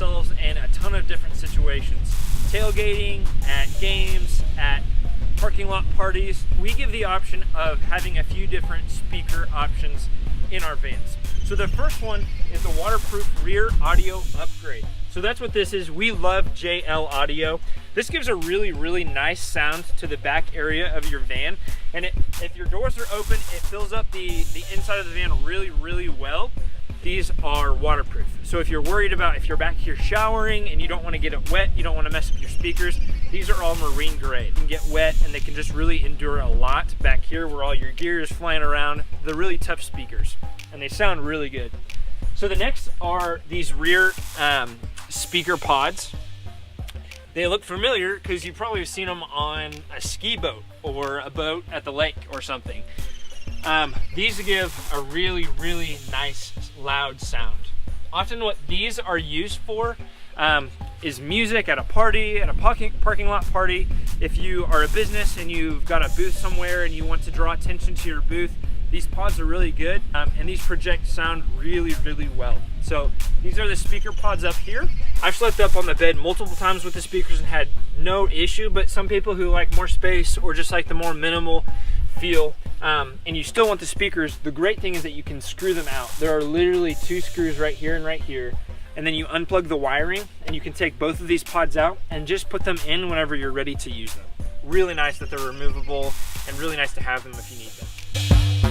themselves in a ton of different situations. Tailgating, at games, at parking lot parties. We give the option of having a few different speaker options in our vans. So the first one is the waterproof rear audio upgrade. So that's what this is. We love JL audio. This gives a really nice sound to the back area of your van. And if your doors are open, it fills up the inside of the van really well. These are waterproof. So if you're worried about if you're back here showering and you don't want to get it wet, you don't want to mess up your speakers, these are all marine grade. They can get wet and they can just really endure a lot back here where all your gear is flying around. They're really tough speakers and they sound really good. So the next are these rear speaker pods. They look familiar because you probably have seen them on a ski boat or a boat at the lake or something. These give a really nice loud sound. Often what these are used for is music at a party, at a parking lot party. If you are a business and you've got a booth somewhere and you want to draw attention to your booth, these pods are really good, and these project sound really well. So these are the speaker pods up here. I've slept up on the bed multiple times with the speakers and had no issue, but some people who like more space or just like the more minimal feel, and you still want the speakers, the great thing is that you can screw them out. There are literally 2 screws right here and right here, and then you unplug the wiring and you can take both of these pods out and just put them in whenever you're ready to use them. Really nice that they're removable and really nice to have them if you need them.